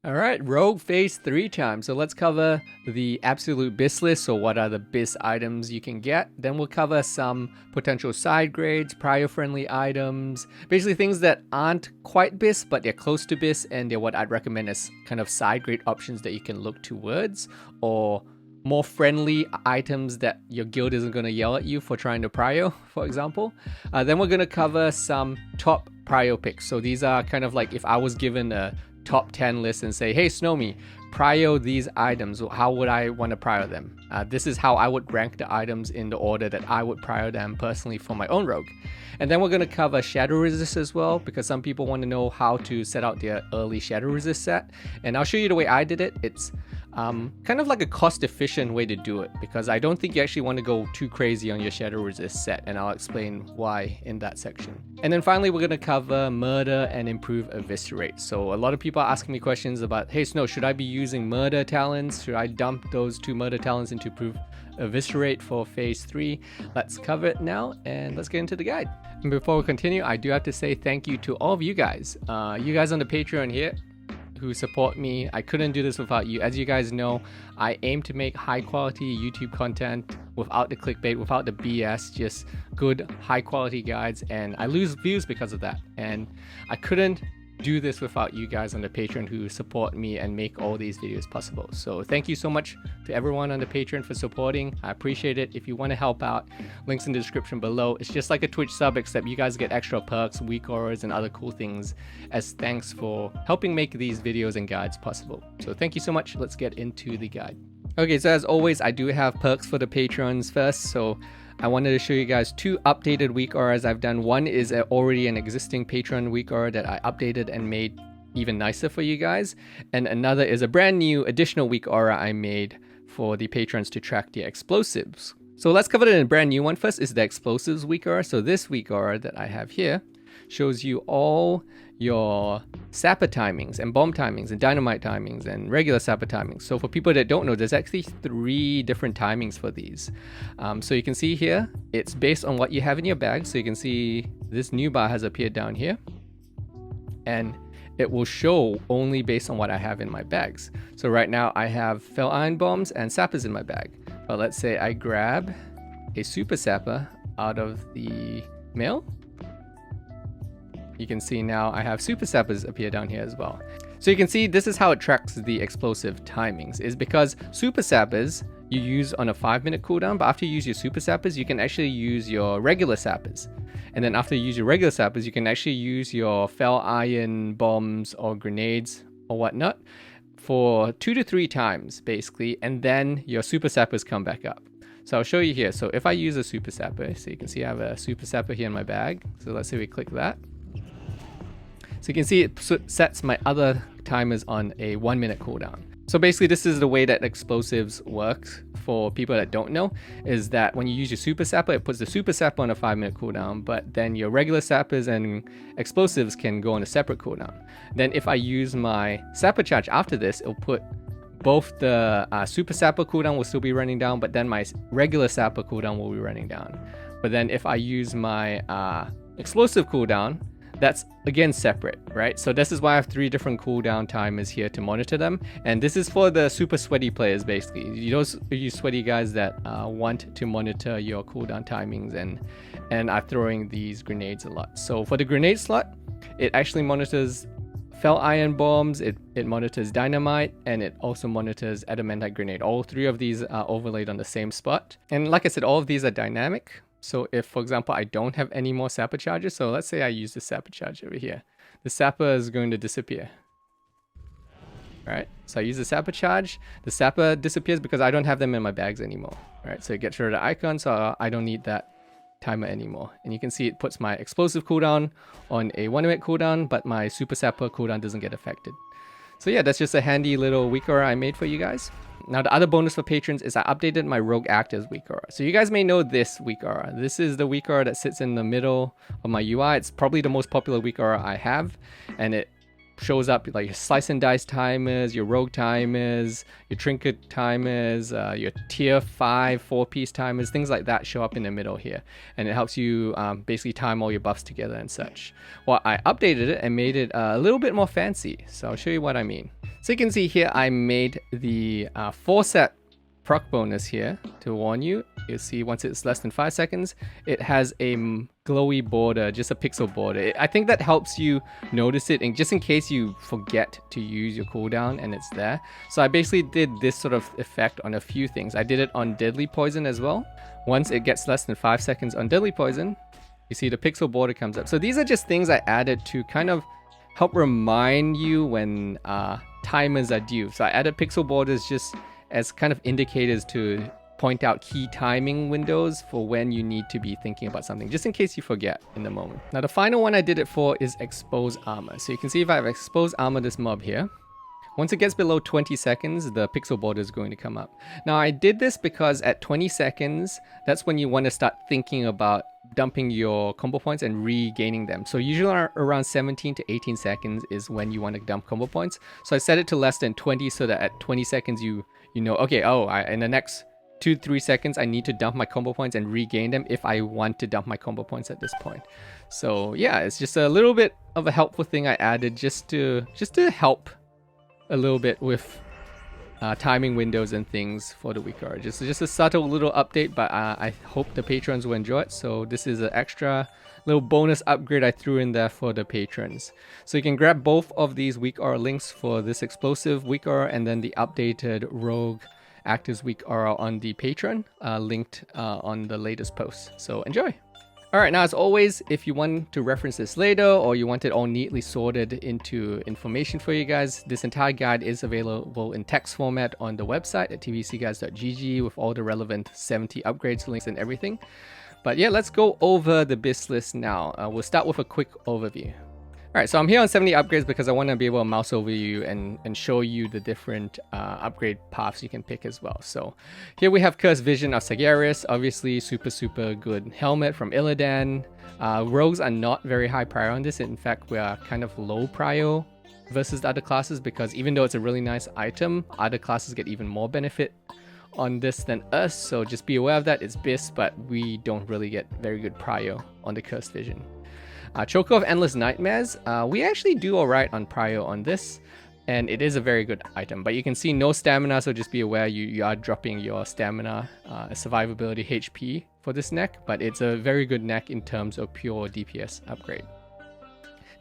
Alright, Rogue phase 3 time. So let's cover the absolute BIS list, so what are the BIS items you can get. Then we'll cover some potential side grades, Prio friendly items, basically things that aren't quite BIS but they're close to BIS, and they're what I'd recommend as kind of side grade options that you can look towards, or more friendly items that your guild isn't going to yell at you for trying to Prio, for example. Then we're going to cover some top Prio picks. So these are kind of like if I was given a top 10 list and say, hey Snowmy, Prio these items, how would I want to Prio them? This is how I would rank the items in the order that I would Prio them personally for my own rogue. And then we're going to cover shadow resist as well, because some people want to know how to set out their early shadow resist set, and I'll show you the way I did it. It's kind of like a cost efficient way to do it, because I don't think you actually want to go too crazy on your shadow resist set, and I'll explain why in that section. And then finally we're going to cover murder and improve eviscerate. So a lot of people are asking me questions about, hey Snow, should I be using murder talents? Should I dump those 2 murder talents into improve eviscerate for phase 3? Let's cover it now and let's get into the guide. And before we continue, I do have to say thank you to all of you guys. You guys on the Patreon here who support me. I couldn't do this without you. As you guys know, I aim to make high quality YouTube content without the clickbait, without the BS, just good high quality guides, and I lose views because of that. And I couldn't do this without you guys on the Patreon who support me and make all these videos possible. So thank you so much to everyone on the Patreon for supporting. I appreciate it. If you want to help out, links in the description below. It's just like a Twitch sub, except you guys get extra perks, weak auras, and other cool things as thanks for helping make these videos and guides possible. So thank you so much. Let's get into the guide. Okay, so as always, I do have perks for the Patreons first. So I wanted to show you guys 2 updated weak auras I've done. One is already an existing Patreon weak aura that I updated and made even nicer for you guys. And another is a brand new additional weak aura I made for the patrons to track the explosives. So let's cover the brand new one first, is the explosives weak aura. So this weak aura that I have here shows you all your sapper timings and bomb timings and dynamite timings and regular sapper timings. So for people that don't know, there's actually 3 different timings for these. So you can see here, it's based on what you have in your bag. So you can see this new bar has appeared down here, and it will show only based on what I have in my bags. So right now I have fell iron bombs and sappers in my bag. But let's say I grab a super sapper out of the mail. You can see now I have super sappers appear down here as well. So you can see this is how it tracks the explosive timings, is because super sappers you use on a 5-minute cooldown, but after you use your super sappers, you can actually use your regular sappers. And then after you use your regular sappers, you can actually use your fell iron bombs or grenades or whatnot for 2 to 3 times basically, and then your super sappers come back up. So I'll show you here. So if I use a super sapper, so you can see I have a super sapper here in my bag. So let's say we click that. So you can see it sets my other timers on a 1-minute cooldown. So basically this is the way that explosives works for people that don't know, is that when you use your super sapper, it puts the super sapper on a 5-minute cooldown, but then your regular sappers and explosives can go on a separate cooldown. Then if I use my sapper charge after this, it'll put both the super sapper cooldown will still be running down, but then my regular sapper cooldown will be running down. But then if I use my explosive cooldown, that's again separate, right? So this is why I have 3 different cooldown timers here to monitor them. And this is for the super sweaty players basically. You sweaty guys that want to monitor your cooldown timings and are throwing these grenades a lot. So for the grenade slot, it actually monitors fell iron bombs, it monitors dynamite, and it also monitors adamantite grenade. All 3 of these are overlaid on the same spot. And like I said, all of these are dynamic. So if, for example, I don't have any more sapper charges, so let's say I use the sapper charge over here, the sapper is going to disappear. Right? So I use the sapper charge, the sapper disappears because I don't have them in my bags anymore. Right? So it gets rid of the icon, so I don't need that timer anymore. And you can see it puts my explosive cooldown on a 1-minute cooldown, but my super sapper cooldown doesn't get affected. So yeah, that's just a handy little weak aura I made for you guys. Now the other bonus for patrons is I updated my Rogue Actors weak aura. So you guys may know this weak aura. This is the weak aura that sits in the middle of my UI. It's probably the most popular weak aura I have, and it shows up like your slice and dice timers, your rogue timers, your trinket timers, your tier 5 4-piece timers, things like that show up in the middle here, and it helps you basically time all your buffs together and such. Well, I updated it and made it a little bit more fancy, so I'll show you what I mean. So you can see here, I made the 4-set proc bonus here to warn you. You'll see once it's less than 5 seconds, it has a glowy border, just a pixel border. I think that helps you notice it, and just in case you forget to use your cooldown and it's there. So I basically did this sort of effect on a few things. I did it on Deadly Poison as well. Once it gets less than 5 seconds on Deadly Poison, you see the pixel border comes up. So these are just things I added to kind of help remind you when timers are due. So I added pixel borders just as kind of indicators to point out key timing windows for when you need to be thinking about something, just in case you forget in the moment. Now the final one I did it for is expose armor. So you can see if I have exposed armor this mob here, once it gets below 20 seconds, the pixel border is going to come up. Now I did this because at 20 seconds, that's when you want to start thinking about dumping your combo points and regaining them. So usually around 17 to 18 seconds is when you want to dump combo points. So I set it to less than 20 so that at 20 seconds you know, okay, in the next 2-3 seconds I need to dump my combo points and regain them if I want to dump my combo points at this point. So yeah, it's just a little bit of a helpful thing I added just to help a little bit with timing windows and things for the weakaura. Just a subtle little update, but I hope the patrons will enjoy it. So this is an extra little bonus upgrade I threw in there for the patrons. So you can grab both of these weakaura links for this explosive weakaura and then the updated rogue actives weakaura on the Patreon, linked on the latest post. So enjoy! Alright, now as always, if you want to reference this later or you want it all neatly sorted into information for you guys, this entire guide is available in text format on the website at tvcguides.gg with all the relevant 70 upgrades, links and everything. But yeah, let's go over the BIS list now. We'll start with a quick overview. Alright, so I'm here on 70 upgrades because I want to be able to mouse over you and show you the different upgrade paths you can pick as well. So here we have Cursed Vision of Shahraz, obviously super good helmet from Illidan. Rogues are not very high prio on this. In fact, we are kind of low prio versus the other classes because even though it's a really nice item, other classes get even more benefit on this than us. So just be aware of that. It's BIS, but we don't really get very good prio on the Cursed Vision. Choker of Endless Nightmares, we actually do alright on prio on this, and it is a very good item, but you can see no stamina, so just be aware you are dropping your stamina, survivability, HP for this neck, but it's a very good neck in terms of pure DPS upgrade.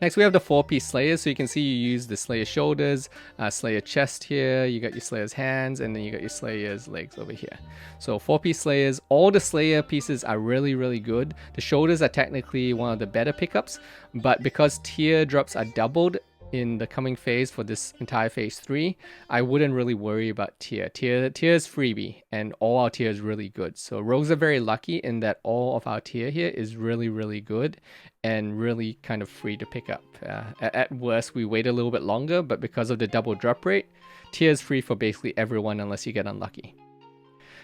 Next, we have the 4-piece Slayers. So you can see you use the Slayer shoulders, Slayer chest here, you got your Slayer's hands, and then you got your Slayer's legs over here. So 4-piece Slayers, all the Slayer pieces are really good. The shoulders are technically one of the better pickups, but because tier drops are doubled in the coming phase for this entire phase 3, I wouldn't really worry about tier. Tier is freebie, and all our tier is really good. So rogues are very lucky in that all of our tier here is really good and really kind of free to pick up. At worst, we wait a little bit longer, but because of the double drop rate, tier is free for basically everyone unless you get unlucky.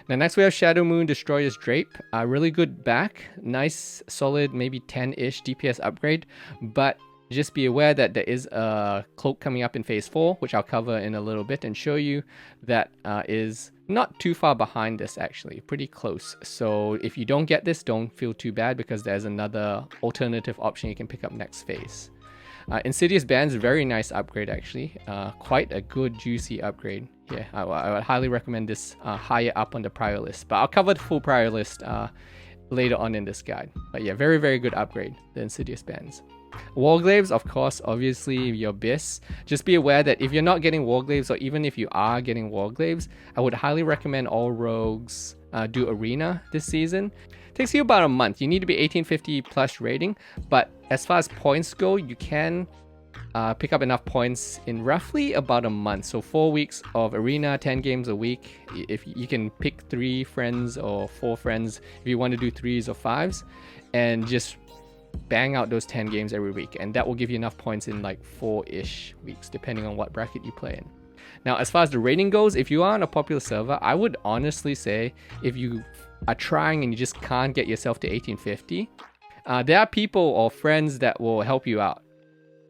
Now next we have Shadow Moon Destroyer's Drape. Really good back, nice solid maybe 10-ish DPS upgrade, but just be aware that there is a cloak coming up in phase 4, which I'll cover in a little bit and show you, that is not too far behind this actually, pretty close. So if you don't get this, don't feel too bad because there's another alternative option you can pick up next phase. Insidious Bands, very nice upgrade actually, quite a good juicy upgrade here. I would highly recommend this higher up on the prior list, but I'll cover the full prior list later on in this guide. But yeah, very good upgrade, the Insidious Bands. Warglaives, of course, obviously your BIS. Just be aware that if you're not getting Warglaives, or even if you are getting Warglaives, I would highly recommend all rogues do Arena this season. It takes you about a month. You need to be 1850 plus rating, but as far as points go, you can pick up enough points in roughly about a month. So 4 weeks of Arena, 10 games a week. If you can pick 3 friends or 4 friends, if you want to do 3s or 5s, and just bang out those 10 games every week, and that will give you enough points in like 4-ish weeks depending on what bracket you play in. Now as far as the rating goes, if you are on a popular server, I would honestly say if you are trying and you just can't get yourself to 1850, there are people or friends that will help you out,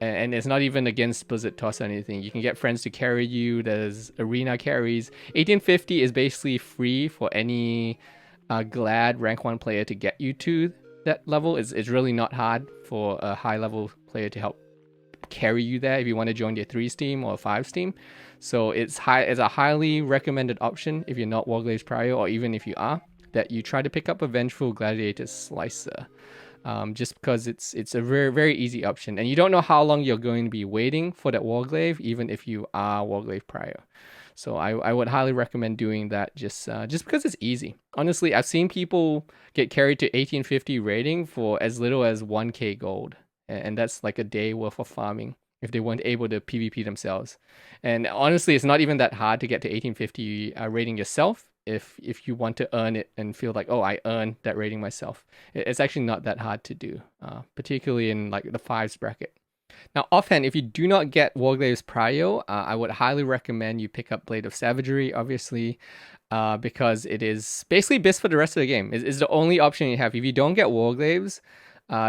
and it's not even against Blizzard Toss or anything. You can get friends to carry you. There's arena carries. 1850 is basically free for any glad rank 1 player to get you to that level. It's really not hard for a high level player to help carry you there if you want to join their 3s team or 5s team. So it's a highly recommended option if you're not Warglaves Prio, or even if you are, that you try to pick up a Vengeful Gladiator Slicer. Just because it's a very, very easy option, and you don't know how long you're going to be waiting for that Warglaive, even if you are Warglaive Prio. So I would highly recommend doing that just because it's easy. Honestly, I've seen people get carried to 1850 rating for as little as 1k gold, and that's like a day worth of farming if they weren't able to PvP themselves. And honestly, it's not even that hard to get to 1850 rating yourself if you want to earn it and feel like, oh, I earned that rating myself. It's actually not that hard to do, particularly in like the 5s bracket. Now, offhand, if you do not get Warglaves Prio, I would highly recommend you pick up Blade of Savagery, obviously, because it is basically BIS for the rest of the game. It's the only option you have. If you don't get Warglaves,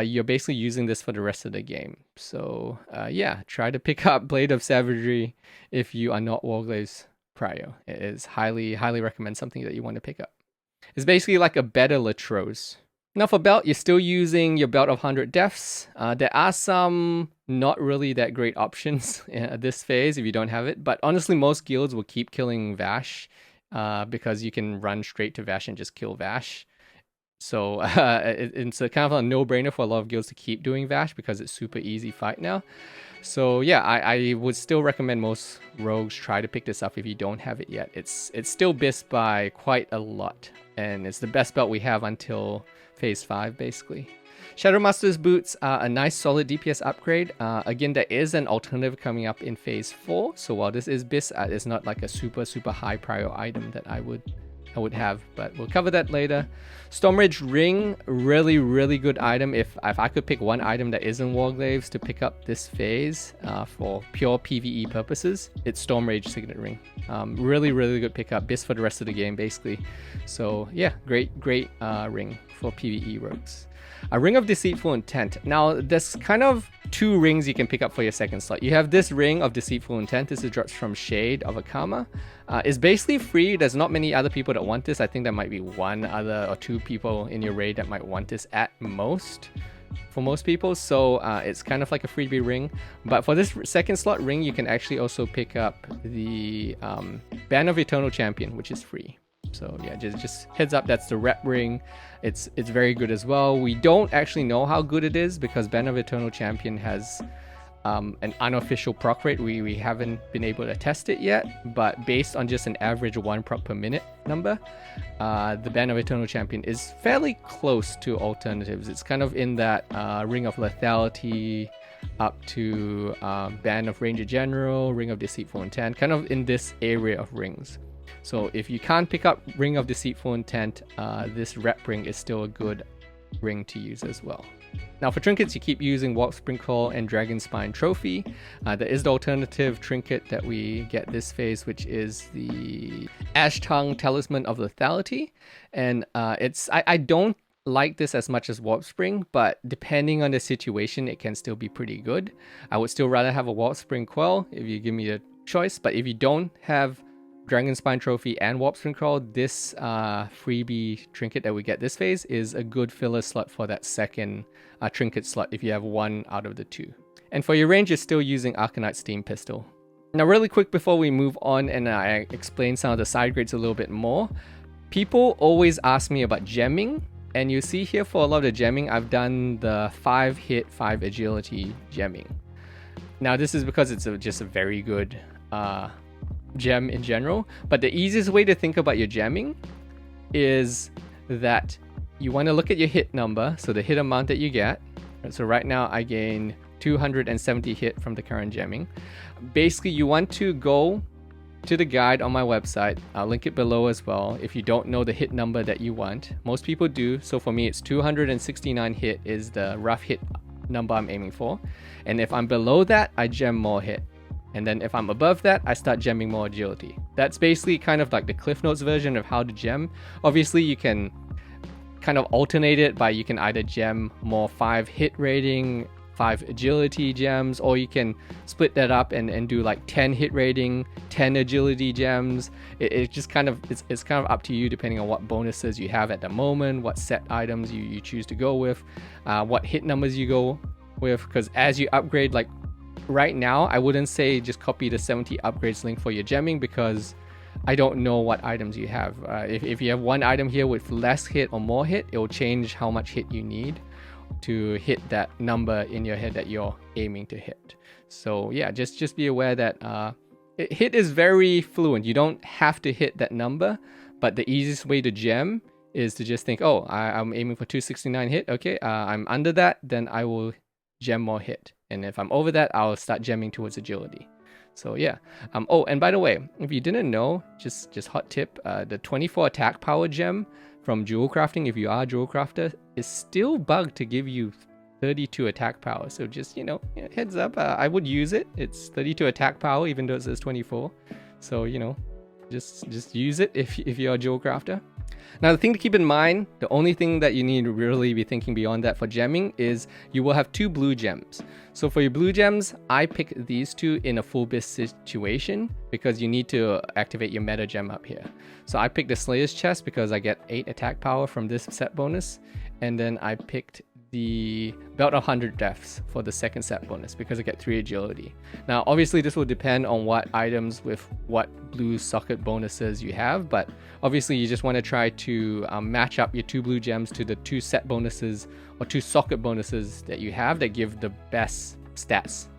you're basically using this for the rest of the game. So yeah, try to pick up Blade of Savagery if you are not Warglaves Prio. It is highly recommend something that you want to pick up. It's basically like a better Latros. Now for belt, you're still using your Belt of 100 Deaths. There are some not really that great options at this phase if you don't have it, but honestly most guilds will keep killing Vash because you can run straight to Vash and just kill Vash. So it's a kind of a no-brainer for a lot of guilds to keep doing Vash because it's super easy fight now. So yeah, I would still recommend most rogues try to pick this up if you don't have it yet. It's still BIS by quite a lot, and it's the best belt we have until phase 5 basically. Shadowmaster's boots are a nice solid DPS upgrade. Again, there is an alternative coming up in phase 4, so while this is BIS, it's not like a super high prio item that I would have, but we'll cover that later. Stormrage Ring, really good item. If I could pick one item that isn't Warglaves to pick up this phase for pure PvE purposes, it's Stormrage Signet Ring. Really good pickup, BIS for the rest of the game basically. So yeah, great ring for PvE rogues. A Ring of Deceitful Intent. Now, there's kind of 2 rings you can pick up for your second slot. You have this Ring of Deceitful Intent. This is drops from Shade of Akama. It's basically free. There's not many other people that want this. I think there might be 1 other or 2 people in your raid that might want this at most, for most people. So it's kind of like a freebie ring. But for this second slot ring, you can actually also pick up the Band of Eternal Champion, which is free. So yeah, just heads up, that's the rep ring. It's very good as well. We don't actually know how good it is because Band of Eternal Champion has an unofficial proc rate. We haven't been able to test it yet, but based on just an average 1 proc per minute number, the Band of Eternal Champion is fairly close to alternatives. It's kind of in that Ring of Lethality up to Band of Ranger General, Ring of Deceitful Intent, kind of in this area of rings. So if you can't pick up Ring of Deceitful Intent, this rep ring is still a good ring to use as well. Now for trinkets, you keep using Warp Sprinkle and Dragon Spine Trophy. There is the alternative trinket that we get this phase, which is the Ash Tongue Talisman of Lethality. And I don't like this as much as Warp Spring, but depending on the situation, it can still be pretty good. I would still rather have a Warp Spring Quell if you give me a choice, but if you don't have Dragon Spine Trophy and Warp Sprinkle, this freebie trinket that we get this phase is a good filler slot for that second trinket slot if you have 1 out of the 2. And for your range, you're still using Arcanite Steam Pistol. Now really quick before we move on and I explain some of the side grades a little bit more, people always ask me about gemming, and you see here for a lot of the gemming, I've done the 5 hit, 5 agility gemming. Now this is because it's just a very good gem in general, but the easiest way to think about your gemming is that you want to look at your hit number, so the hit amount that you get. So right now I gain 270 hit from the current gemming. Basically you want to go to the guide on my website. I'll link it below as well if you don't know the hit number that you want. Most people do, so for me it's 269 hit is the rough hit number I'm aiming for, and if I'm below that, I gem more hit. And then if I'm above that, I start gemming more agility. That's basically kind of like the Cliff Notes version of how to gem. Obviously, you can kind of alternate it by you can either gem more 5 hit rating, 5 agility gems, or you can split that up and do like 10 hit rating, 10 agility gems. It just kind of, it's kind of up to you depending on what bonuses you have at the moment, what set items you choose to go with, what hit numbers you go with, because as you upgrade, like right now, I wouldn't say just copy the 70 upgrades link for your gemming, because I don't know what items you have. If you have one item here with less hit or more hit, it will change how much hit you need to hit that number in your head that you're aiming to hit. So yeah, just be aware that hit is very fluent. You don't have to hit that number, but the easiest way to gem is to just think, oh, I'm aiming for 269 hit. Okay, I'm under that, then I will gem more hit. And if I'm over that, I'll start gemming towards agility. So yeah. Oh, and by the way, if you didn't know, just hot tip, the 24 attack power gem from jewel crafting, if you are a jewel crafter, is still bugged to give you 32 attack power. So just, heads up, I would use it. It's 32 attack power, even though it says 24. So, just use it if you're a jewel crafter. Now, the thing to keep in mind, the only thing that you need to really be thinking beyond that for gemming is you will have 2 blue gems. So for your blue gems, I picked these 2 in a full BIS situation because you need to activate your meta gem up here. So I picked the Slayer's chest because I get 8 attack power from this set bonus. And then I picked the Belt of 100 Deaths for the second set bonus because I get 3 agility. Now, obviously, this will depend on what items with what blue socket bonuses you have, but obviously, you just want to try to match up your 2 blue gems to the 2 set bonuses or 2 socket bonuses that you have that give the best stats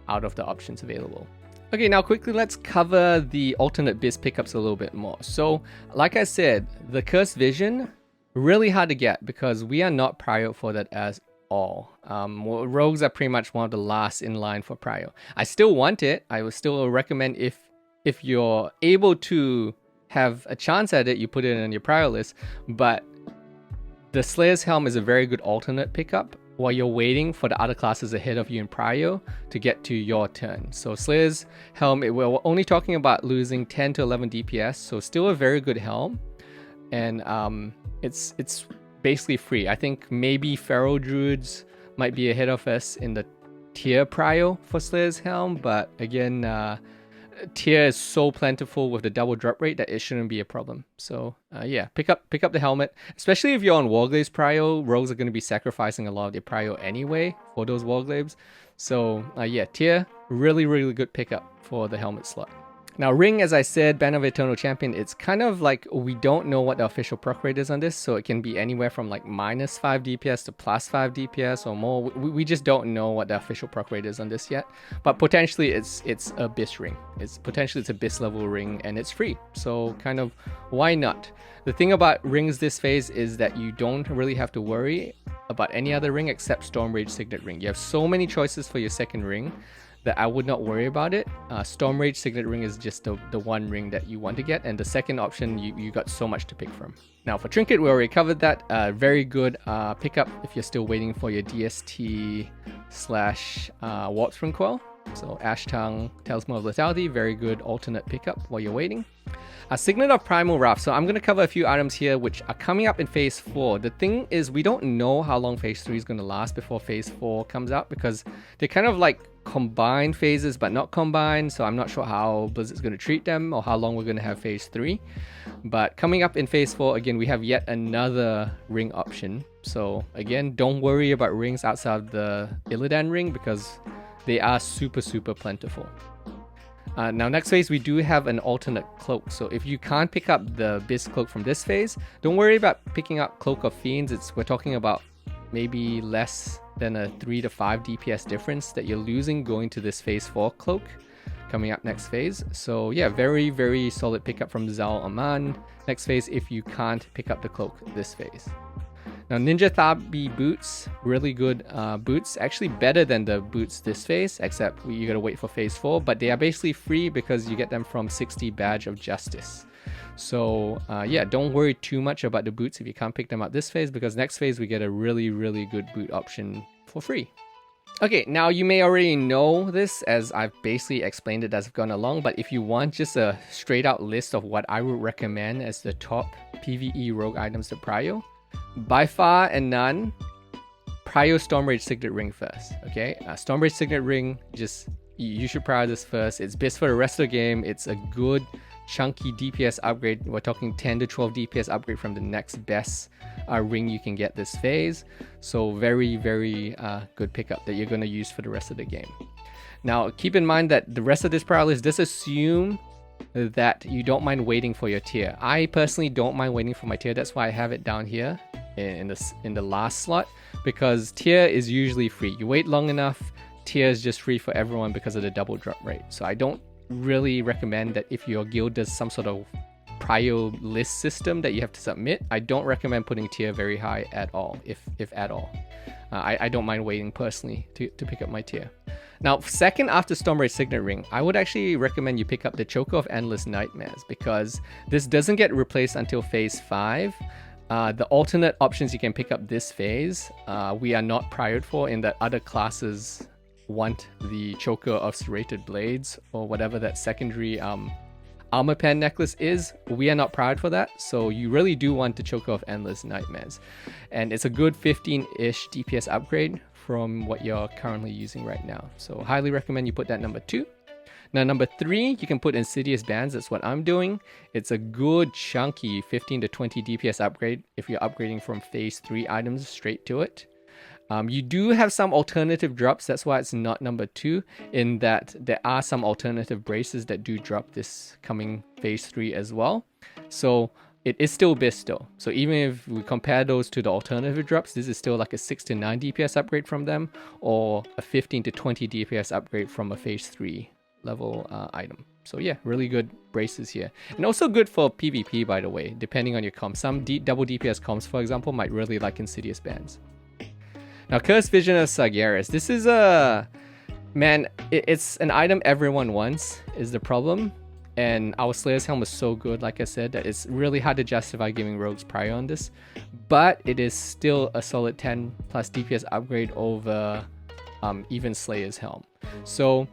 out of the options available. Okay, now quickly let's cover the alternate BIS pickups a little bit more. So, like I said, the Cursed Vision, really hard to get because we are not prio for that at all. Rogues are pretty much one of the last in line for prio. I still want it. I would still recommend if you're able to have a chance at it, you put it in your prio list. But the Slayer's Helm is a very good alternate pickup while you're waiting for the other classes ahead of you in prio to get to your turn. So Slayer's Helm, we're only talking about losing 10 to 11 DPS, so still a very good helm. And it's basically free. I think maybe Pharaoh Druids might be ahead of us in the tier prio for Slayer's Helm, but again, tier is so plentiful with the double drop rate that it shouldn't be a problem. So yeah, pick up the helmet, especially if you're on Warglaves prio. Rogues are going to be sacrificing a lot of their prio anyway for those Warglaves. So yeah, tier, really good pickup for the helmet slot. Now, Ring, as I said, Banner of Eternal Champion, it's kind of like we don't know what the official proc rate is on this, so it can be anywhere from like -5 DPS to +5 DPS or more. We just don't know what the official proc rate is on this yet, but potentially it's a BIS ring. It's a BIS level ring, and it's free, so kind of why not? The thing about rings this phase is that you don't really have to worry about any other ring except Stormrage Signet Ring. You have so many choices for your second ring that I would not worry about it. Stormrage Signet Ring is just the one ring that you want to get, and the second option, you got so much to pick from. Now for Trinket, we already covered that. Very good pickup if you're still waiting for your DST / Warp Spring Coil. So Ash Tongue, Talisman of Lethality, very good alternate pickup while you're waiting. Signet of Primal Wrath. So I'm going to cover a few items here which are coming up in Phase 4. The thing is, we don't know how long Phase 3 is going to last before Phase 4 comes out because they're kind of like combined phases but not combined, so I'm not sure how Blizzard's going to treat them or how long we're going to have Phase 3. But coming up in Phase 4, again, we have yet another ring option. So again, don't worry about rings outside the Illidan ring because they are super plentiful. Now next phase, we do have an alternate cloak. So if you can't pick up the BIS cloak from this phase, don't worry about picking up Cloak of Fiends. We're talking about maybe less than a 3 to 5 DPS difference that you're losing going to this Phase 4 cloak coming up next phase. So yeah, very solid pickup from Zal Aman. Next phase if you can't pick up the cloak this phase. Now Ninja Thabi boots, really good boots, actually better than the boots this phase, except you gotta wait for Phase 4, but they are basically free because you get them from 60 Badge of Justice. So yeah, don't worry too much about the boots if you can't pick them up this phase, because next phase we get a really good boot option for free. Okay, now you may already know this as I've basically explained it as I've gone along, but if you want just a straight out list of what I would recommend as the top PvE rogue items to prio, by far and none, prio Stormrage Signet Ring first, okay? Stormrage Signet Ring, you should prio this first. It's BIS for the rest of the game. It's a good chunky DPS upgrade. We're talking 10 to 12 DPS upgrade from the next best ring you can get this phase. So very good pickup that you're going to use for the rest of the game. Now, keep in mind that the rest of this prio list does assume that you don't mind waiting for your tier. I personally don't mind waiting for my tier. That's why I have it down here in the last slot, because tier is usually free. You wait long enough, tier is just free for everyone because of the double drop rate. So I don't really recommend that if your guild does some sort of prio list system that you have to submit. I don't recommend putting tier very high at all, if at all. I don't mind waiting personally to pick up my tier. Now, second after Stormray Signet Ring, I would actually recommend you pick up the Choker of Endless Nightmares, because this doesn't get replaced until phase 5. The alternate options you can pick up this phase, we are not priored for, in that other classes want the Choker of Serrated Blades or whatever that secondary armor pen necklace is. We are not priored for that, so you really do want the Choker of Endless Nightmares. And it's a good 15-ish DPS upgrade from what you're currently using right now. So highly recommend you put that number 2. Now number 3, you can put Insidious Bands. That's what I'm doing. It's a good chunky 15 to 20 DPS upgrade if you're upgrading from phase 3 items straight to it. You do have some alternative drops. That's why it's not number 2, in that there are some alternative braces that do drop this coming phase 3 as well. So it is still BIS though. So even if we compare those to the alternative drops, this is still like a 6 to 9 DPS upgrade from them, or a 15 to 20 DPS upgrade from a phase 3 level item. So yeah, really good braces here. And also good for PvP, by the way, depending on your comp. Some double DPS comps, for example, might really like Insidious Bands. Now, Cursed Vision of Shahraz. This is man, it's an item everyone wants, is the problem. And our Slayer's Helm is so good, like I said, that it's really hard to justify giving rogues prio on this. But it is still a solid 10 plus DPS upgrade over even Slayer's Helm. So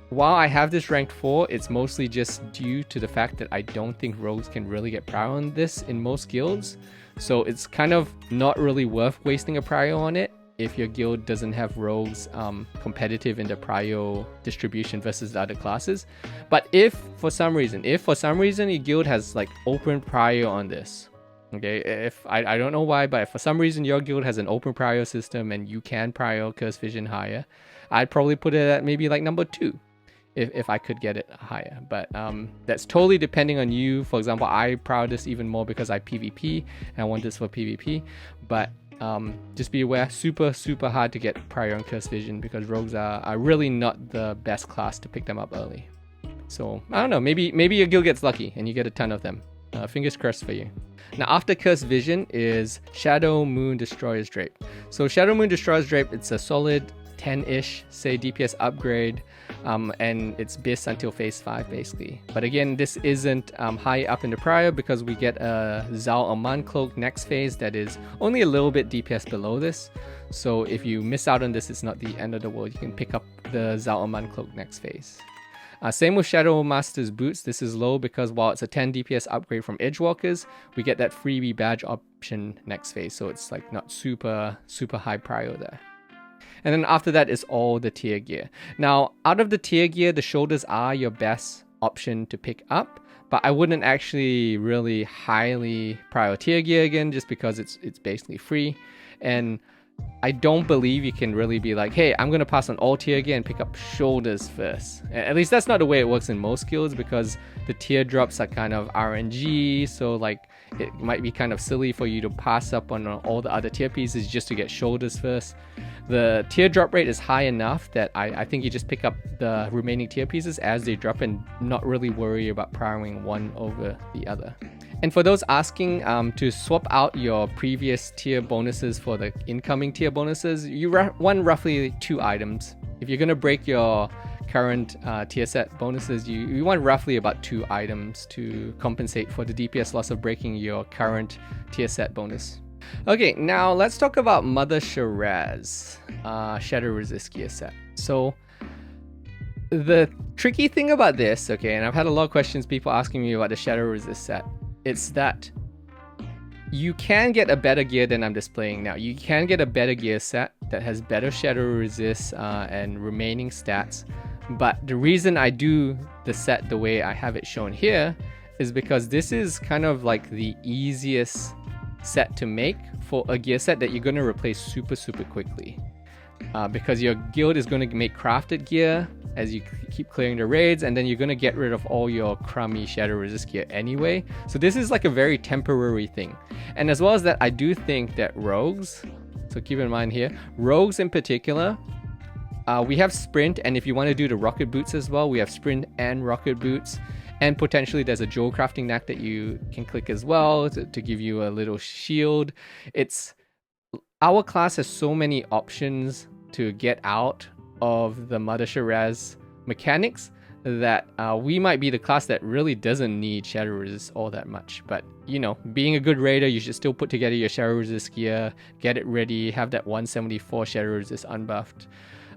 while I have this ranked 4, it's mostly just due to the fact that I don't think rogues can really get prio on this in most guilds. So it's kind of not really worth wasting a prio on it if your guild doesn't have rogues competitive in the prio distribution versus the other classes. But if for some reason your guild has like open prio on this, okay, if I don't know why, but if for some reason your guild has an open prio system and you can prio Cursed Vision higher, I'd probably put it at maybe like number 2 if I could get it higher. But that's totally depending on you. For example, I prio this even more because I PvP and I want this for PvP. But just be aware, super hard to get prio on Cursed Vision, because rogues are really not the best class to pick them up early. So I don't know, maybe your guild gets lucky and you get a ton of them. Fingers crossed for you. Now after Cursed Vision is Shadow Moon Destroyer's Drape. So Shadow Moon Destroyer's Drape, it's a solid 10-ish, say, DPS upgrade, and it's BIS until phase 5 basically. But again, this isn't high up in the prio because we get a Zal Aman cloak next phase that is only a little bit DPS below this. So if you miss out on this, it's not the end of the world. You can pick up the Zal Aman cloak next phase. Same with Shadow Master's Boots. This is low because while it's a 10 DPS upgrade from Edgewalkers, we get that freebie badge option next phase. So it's like not super high prio there. And then after that is all the tier gear. Now, out of the tier gear, the shoulders are your best option to pick up, but I wouldn't actually really highly prio tier gear again, just because it's basically free. And I don't believe you can really be like, hey, I'm gonna pass on all tier gear and pick up shoulders first. At least that's not the way it works in most guilds, because the tier drops are kind of RNG, so like it might be kind of silly for you to pass up on all the other tier pieces just to get shoulders first. The tier drop rate is high enough that I think you just pick up the remaining tier pieces as they drop and not really worry about prioring one over the other. And for those asking to swap out your previous tier bonuses for the incoming tier bonuses, you want roughly 2 items. If you're going to break your current tier set bonuses, you want roughly about 2 items to compensate for the DPS loss of breaking your current tier set bonus. Okay, now let's talk about Mother Shahraz, Shadow Resist gear set. So the tricky thing about this, okay, and I've had a lot of questions, people asking me about the Shadow Resist set, it's that you can get a better gear than I'm displaying now. You can get a better gear set that has better Shadow Resist and remaining stats. But the reason I do the set the way I have it shown here is because this is kind of like the easiest set to make for a gear set that you're going to replace super quickly. Because your guild is going to make crafted gear as you keep clearing the raids, and then you're going to get rid of all your crummy shadow resist gear anyway. So this is like a very temporary thing. And as well as that, I do think that rogues, so keep in mind here, rogues in particular, we have sprint, and if you want to do the rocket boots as well, we have sprint and rocket boots. And potentially there's a jewel crafting knack that you can click as well to give you a little shield. Our class has so many options to get out of the Mother Shahraz mechanics that we might be the class that really doesn't need shadow resist all that much. But you know, being a good raider, you should still put together your shadow resist gear, get it ready, have that 174 shadow resist unbuffed.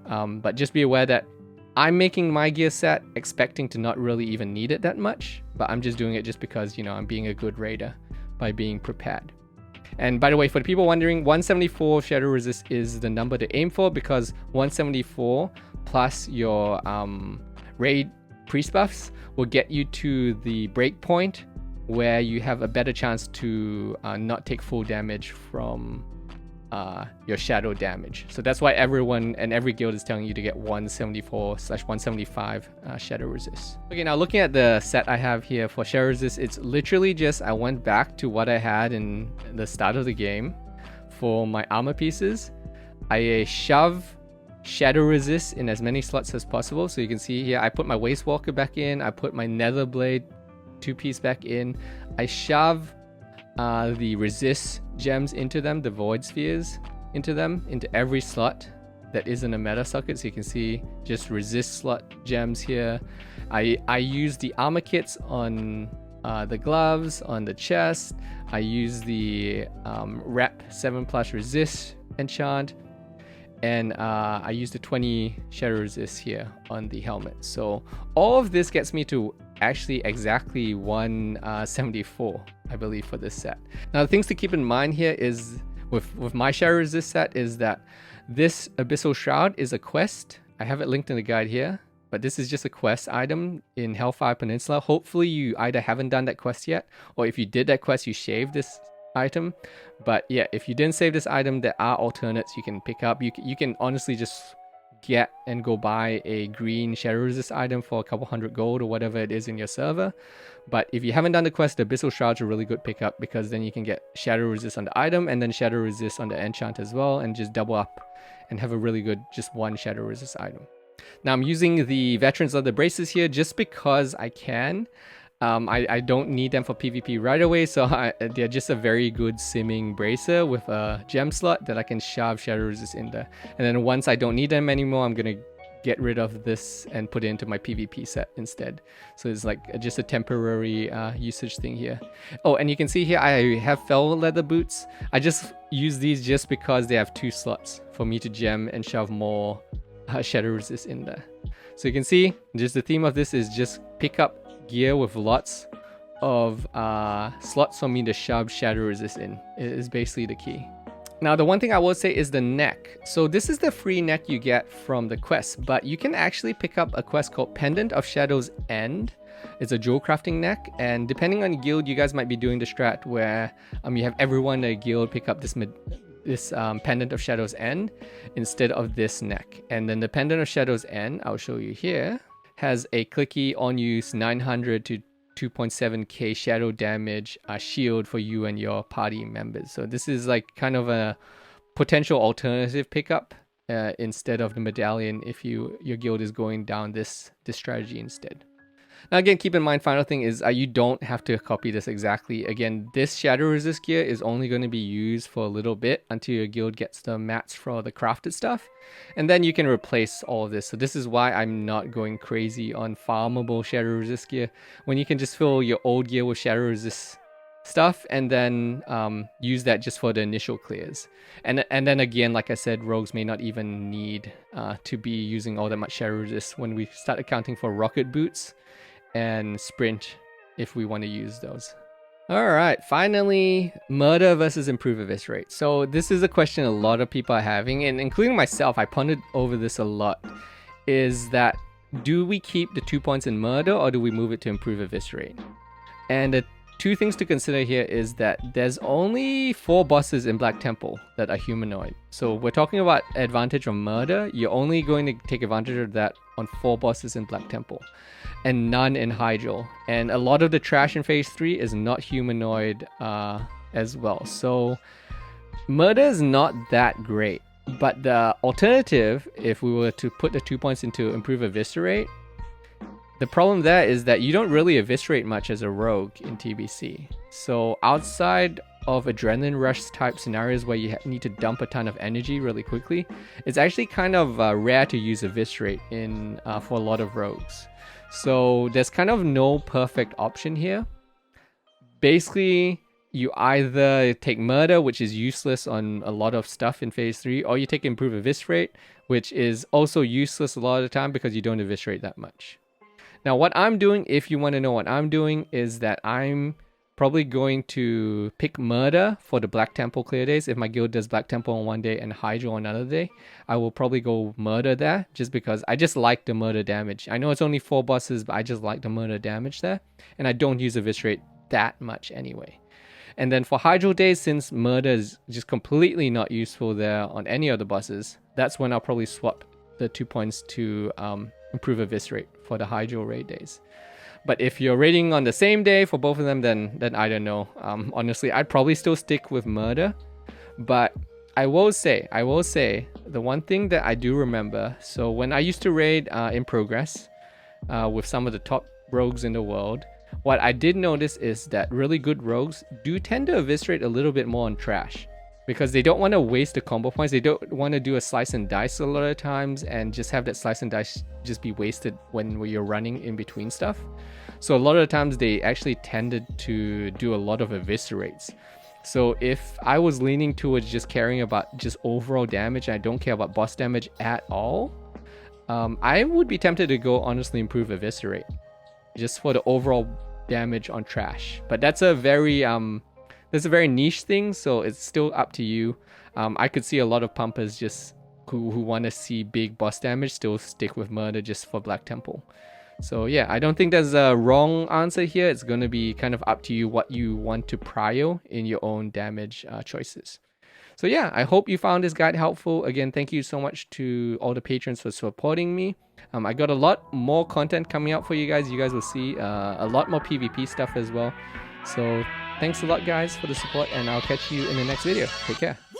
But just be aware that I'm making my gear set expecting to not really even need it that much, but I'm just doing it just because, you know, I'm being a good raider by being prepared. And by the way, for the people wondering, 174 shadow resist is the number to aim for, because 174 plus your raid priest buffs will get you to the break point where you have a better chance to not take full damage from your shadow damage. So that's why everyone and every guild is telling you to get 174/175 shadow resist. Okay, now looking at the set I have here for shadow resist, it's literally just I went back to what I had in the start of the game for my armor pieces. I shove shadow resist in as many slots as possible. So you can see here, I put my waste walker back in, I put my nether blade 2-piece back in, I shove the resist gems into them, the void spheres into every slot that isn't a meta socket. So you can see just resist slot gems here. I use the armor kits on the gloves, on the chest. I use the rep 7+ resist enchant, and I use the 20 shadow resist here on the helmet. So all of this gets me to actually exactly 174, I believe, for this set. Now the things to keep in mind here is with my shadow resist set is that this Abyssal Shroud is a quest. I have it linked in the guide here, but this is just a quest item in Hellfire Peninsula. Hopefully you either haven't done that quest yet, or if you did that quest, you shaved this item. But yeah, if you didn't save this item, there are alternates you can pick up. You can honestly just get and go buy a green shadow resist item for a couple hundred gold or whatever it is in your server. But if you haven't done the quest, the Abyssal Shroud's a really good pickup, because then you can get shadow resist on the item and then shadow resist on the enchant as well, and just double up and have a really good just one shadow resist item. Now I'm using the Veterans Leather braces here just because I can. I don't need them for PvP right away, so they're just a very good simming bracer with a gem slot that I can shove shadow resist in there. And then once I don't need them anymore, I'm gonna get rid of this and put it into my PvP set instead. So it's like just a temporary usage thing here. Oh, and you can see here I have fell leather boots. I just use these just because they have 2 slots for me to gem and shove more shadow resist in there. So you can see just the theme of this is just pick up gear with lots of slots for me to shove shadow resist in. It is basically the key. Now the one thing I will say is the neck. So this is the free neck you get from the quest, but you can actually pick up a quest called Pendant of Shadow's End. It's a jewel crafting neck, and depending on guild, you guys might be doing the strat where you have everyone in a guild pick up this Pendant of Shadow's End instead of this neck. And then the Pendant of Shadow's End, I'll show you here, has a clicky on use 900 to 2.7k shadow damage shield for you and your party members. So this is like kind of a potential alternative pickup instead of the medallion if your guild is going down this strategy instead. Now again, keep in mind, final thing is you don't have to copy this exactly. Again, this shadow resist gear is only going to be used for a little bit until your guild gets the mats for the crafted stuff, and then you can replace all of this. So this is why I'm not going crazy on farmable shadow resist gear, when you can just fill your old gear with shadow resist stuff and then use that just for the initial clears. And then again, like I said, rogues may not even need to be using all that much shadow resist when we start accounting for rocket boots and sprint if we want to use those. Alright, finally, murder versus improve eviscerate. So this is a question a lot of people are having, and including myself, I pondered over this a lot, is that do we keep the 2 points in murder or do we move it to improve eviscerate? And the 2 things to consider here is that there's only 4 bosses in Black Temple that are humanoid. So we're talking about advantage of murder. You're only going to take advantage of that on 4 bosses in Black Temple, and none in Hydro. And a lot of the trash in Phase 3 is not humanoid as well. So murder is not that great. But the alternative, if we were to put the 2 points into Improve Eviscerate, the problem there is that you don't really eviscerate much as a rogue in TBC. So outside of adrenaline rush type scenarios where you need to dump a ton of energy really quickly, it's actually kind of rare to use Eviscerate in for a lot of rogues. So there's kind of no perfect option here. Basically, you either take Murder, which is useless on a lot of stuff in Phase 3, or you take Improve Eviscerate, which is also useless a lot of the time because you don't eviscerate that much. Now what I'm doing, if you want to know what I'm doing, is that I'm probably going to pick Murder for the Black Temple clear days. If my guild does Black Temple on one day and Hydro on another day, I will probably go Murder there, just because I just like the Murder damage. I know it's only 4 bosses, but I just like the Murder damage there, and I don't use Eviscerate that much anyway. And then for Hydro days, since Murder is just completely not useful there on any other bosses, that's when I'll probably swap the 2 points to Improve Eviscerate for the Hydro raid days. But if you're raiding on the same day for both of them, then I don't know. Honestly, I'd probably still stick with Murder. But I will say, the one thing that I do remember, so when I used to raid in Progress with some of the top rogues in the world, what I did notice is that really good rogues do tend to eviscerate a little bit more on trash, because they don't want to waste the combo points. They don't want to do a slice and dice a lot of times and just have that slice and dice just be wasted when you're running in between stuff. So a lot of the times they actually tended to do a lot of eviscerates. So if I was leaning towards just caring about just overall damage and I don't care about boss damage at all, I would be tempted to go honestly Improve Eviscerate, just for the overall damage on trash. But that's a very niche thing, so it's still up to you. I could see a lot of pumpers just who want to see big boss damage still stick with Murder just for Black Temple. So yeah, I don't think there's a wrong answer here. It's going to be kind of up to you what you want to prio in your own damage choices. So yeah, I hope you found this guide helpful. Again, thank you so much to all the patrons for supporting me. I got a lot more content coming out for you guys. You guys will see a lot more PvP stuff as well. So thanks a lot guys for the support, and I'll catch you in the next video. Take care.